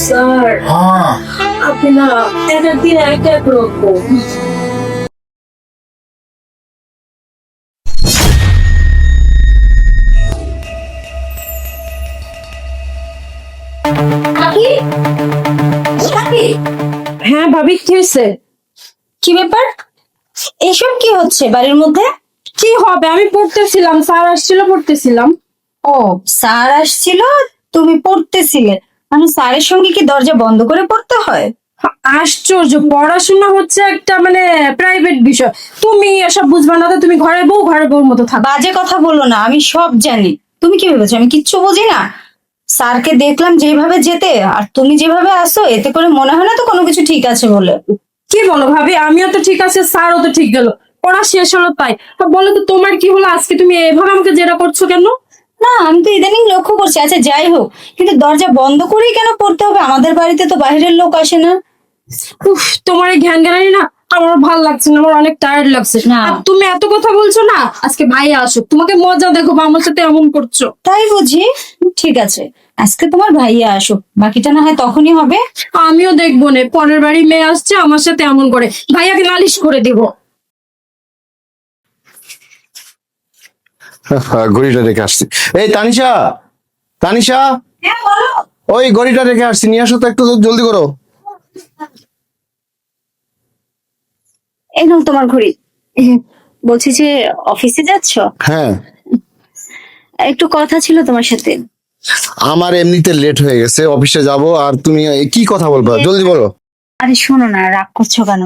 Sir আপনি না এক একদিন এক এক রকম। হ্যাঁ ভাবি, কি হয়েছে? কি ব্যাপার? এসব কি হচ্ছে বাড়ির মধ্যে? কি হবে, আমি পড়তেছিলাম, স্যার আসছিল, পড়তেছিলাম। ও, স্যার আসছিল, তুমি পড়তেছিলে? মানে স্যারের সঙ্গে কি দরজা বন্ধ করে পড়তে হয়? আশ্চর্য, পড়াশোনা হচ্ছে একটা মানে প্রাইভেট বিষয়। তুমি এসব বুঝবা না তো, তুমি ঘরের বউর মতো থাকো। বাজে কথা বলো না, আমি সব জানি। তুমি কি ভেবেছো আমি কিচ্ছু বুঝি না? স্যারকে দেখলাম যেভাবে যেতে, আর তুমি যেভাবে আসো, এতে করে মনে হয় না তো কোনো কিছু ঠিক আছে বলে। কি বলো ভাবি, আমিও তো ঠিক আছে, স্যারও তো ঠিক গেল, পড়া শেষ হলো তাই। তা বলো তো তোমার কি হলো আজকে, তুমি এভাবে আমাকে জেরা করছো কেন? না, আমি তো ইদানিং লক্ষ্য করছি। আচ্ছা যাই হোক, কিন্তু দরজা বন্ধ করেই কেন পড়তে হবে? আমাদের বাড়িতে তো বাইরের লোক আসে না। উফ, তোমার এই জ্ঞান জ্ঞানী না আমার ভাল লাগছে না, আমার অনেক টায়ার্ড লাগছে। না। আর তুমি এত কথা বলছো না, আজকে ভাই আসুক, তোমাকে মজা দেখো, আমার সাথে এমন করছো। তাই বুঝি? ঠিক আছে, আজকে তোমার ভাইয়া আসুক, বাকিটা না হয় তখনই হবে। আমিও দেখবো না, পরের বাড়ি মেয়ে আসছে আমার সাথে এমন করে, ভাইয়াকে নালিশ করে দিব। ঘড়িটা রেখে আসছি। এই তানিশা, তানিশা, হ্যাঁ বলো। ওই ঘড়িটা রেখে আসছি, নিয়ে আসো তো, একটু জলদি করো। এই নাও তোমার ঘড়ি। বলছি যে অফিসে যাচ্ছ? হ্যাঁ, একটু কথা ছিল তোমার সাথে। আমার এমনিতে লেট হয়ে গেছে, অফিসে যাব। আর তুমি কি কথা বলবা, জলদি বলো। আরে শোনো না, রাগ করছো কেন?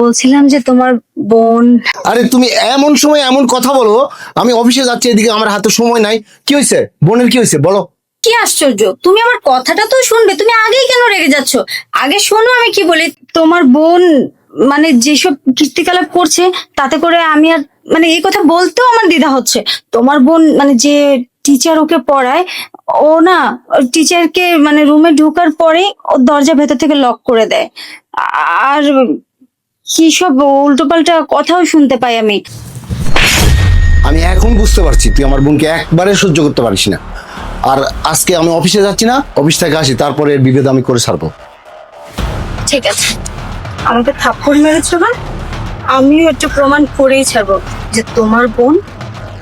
বলছিলাম যে তোমার বোন। আরে তুমি এমন সময় এমন কথা বলো, আমি অফিসে যাচ্ছি, এদিকে আমার হাতে সময় নাই। কি হয়েছে, বোনের কি হয়েছে বলো। কি আশ্চর্য, তুমি আমার কথাটা তো শুনবে, তুমি আগেই কেন রেগে যাচ্ছ? আগে শোনো আমি কি বলি। তোমার বোন মানে যেসব কীর্তিকলাপ করছে, তাতে করে আমি আর মানে এই কথা বলতেও আমার দ্বিধা হচ্ছে। তোমার বোন মানে যে টিচার ওকে পড়ায়, ও না টিচারকে মানে রুমে ঢোকার পরেই ও দরজা ভেতর থেকে লক করে দেয়। আর কি সব উল্টোপাল্টা কথাও শুনতে পাই আমি। আমি এখন বুঝতে পারছি তুই আমার বোনকে একবারে সহ্য করতে পারিস না। আর আজকে আমি অফিসে যাচ্ছি না, অফিস থেকে আসি, তারপরে এর বিভেদ আমি করে ছাড়বো। ঠিক আছে, আমাকে থাপ্পড় মেরেছো না, আমিও একটু প্রমাণ করেই ছাড়বো যে তোমার বোন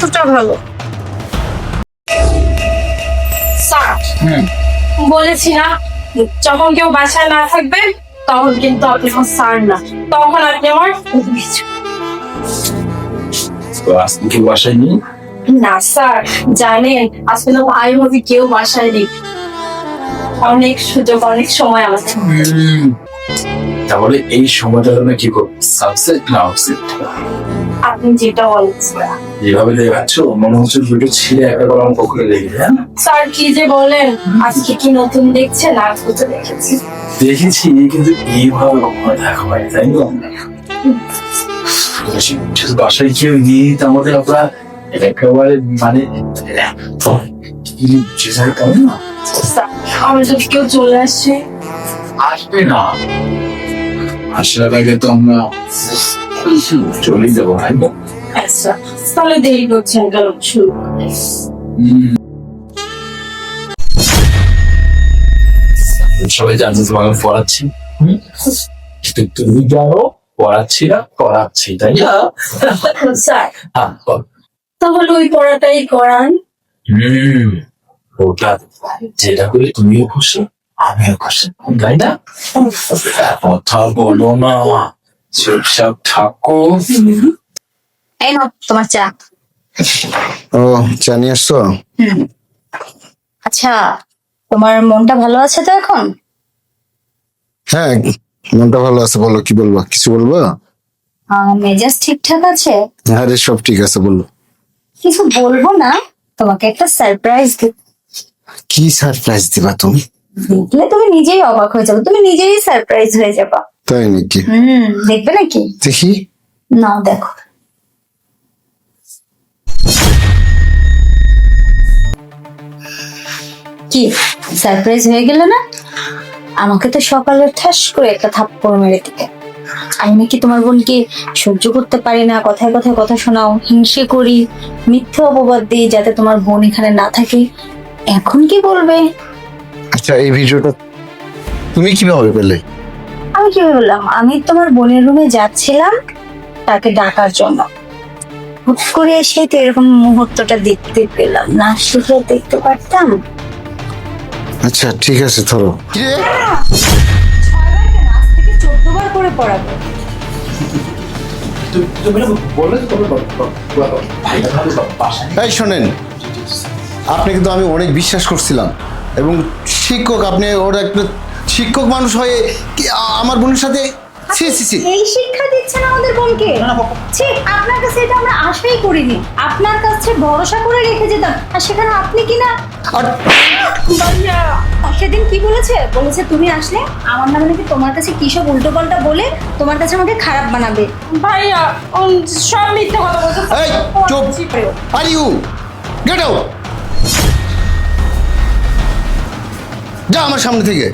কতটা ভালো। স্যার, বলেছি না, যখন কেউ বাসায় না থাকবে তখন কিন্তু আপনি আমার স্যার না, তখন আপনি আমার তো আজকে কি বাসায় নেই? না স্যার, জানেন আজকে তো ভাই ভাবি কেউ বাসায় নেই। অনেক সুযোগ, অনেক সময় আমাদের। তাহলে এই সময়টা তুমি কি করবো, সাবসেট না অফসেট? আপনি যেটা বলেন স্যার। যেভাবে দেখাচ্ছ মনে হচ্ছে দুটো ছিঁড়ে একটা করে আমার পক্ষে লেগে যায়। স্যার কি যে বলেন, আজকে কি নতুন দেখছেন? আজকে তো দেখেছি। দেখেছি, কিন্তু এইভাবে কখনো দেখা হয় তাই না? বাসায় কেউ নেই, তার মধ্যে আমরা একেবারে মানে কেমন না স্যার, আমার যদি কেউ চলে আসে? আসবে না, আসার আগে তো আমরা চলে যাবো। আচ্ছা, তাহলে দেরি করছেন কেন, শুরু করেন। সবাই জানছে তোমাকে পড়াচ্ছি, কিন্তু তুমি জানো পড়াচ্ছি না, পড়াচ্ছি, তাই না? স্যার, হ্যাঁ, বল। তাহলে ওই পড়াটাই করান। ওটা যেটা করে তুমিও খুশি আমিও খুশি, তাই না? কথা বলো না, চুপচাপ থাকো। এই নাও তোমার চা। ও, চা নিয়ে আসছো? আচ্ছা, তোমার মনটা ভালো আছে তো এখন? হ্যাঁ, মনটা ভালো আছে। বলো, কি বলবা, কিছু বলবা? মেজাজ ঠিকঠাক আছে? আরে সব ঠিক আছে, বললো। কিছু বলবো না, তোমাকে একটা সারপ্রাইজ দেব। কি সারপ্রাইজ দিবা তুমি? দেখলে তুমি নিজেই অবাক হয়ে যাবে, তুমি নিজেই সারপ্রাইজ হয়ে যাবা। তাই নাকি? দেখবে নাকি? দেখি। নাও দেখো। কি সারপ্রাইজ হয়ে গেল না? আমাকে তো সকালে ঠাস করে একটা থাপ্পড় মেরে দিতে। আমি নাকি তোমার বোনকে সহ্য করতে পারি না, কথায় কথায় কথা শোনাও, হিংসে করি, মিথ্যে অপবাদ দিই যাতে তোমার বোন এখানে না থাকে। এখন কি বলবে? আচ্ছা, এই ভিডিওটা তুমি কিভাবে পেলে? আমি কি বললাম, আমি তোমার বোনের রুমে যাচ্ছিলাম তাকে ডাকার জন্য, হুট করে এসে তো এরকম মুহূর্তটা দেখতে পেলাম, না সেটা দেখতে পারতাম। আচ্ছা ঠিক আছে, ধরো। 14 বার করে পড়াবো। এই শোনেন, আপনি কিন্তু আমি অনেক বিশ্বাস করছিলাম, এবং শিক্ষক, আপনি ওর একটা শিক্ষক মানুষ হয়ে আমার বোনের সাথে ছি ছি ছি। এই শিক্ষা দিচ্ছেন আমাদের বোনকে? ছি, আপনার কাছে এটা আমরা আশাই করিনি। আপনার কাছে ভরসা করে রেখে যেতাম, আর সেখানে আপনি কি না। আর ভাইয়া সেদিন কি বলেছে, তুমি আসলে আমার নামে নাকি তোমার কাছে কি সব উল্টো পাল্টা বলে তোমার কাছে আমাকে খারাপ বানাবে। ভাইয়া সব মিথ্যে কথা বলছে। এই চুপ, আর ইউ গেট আউট, যা আমার সামনে থেকে।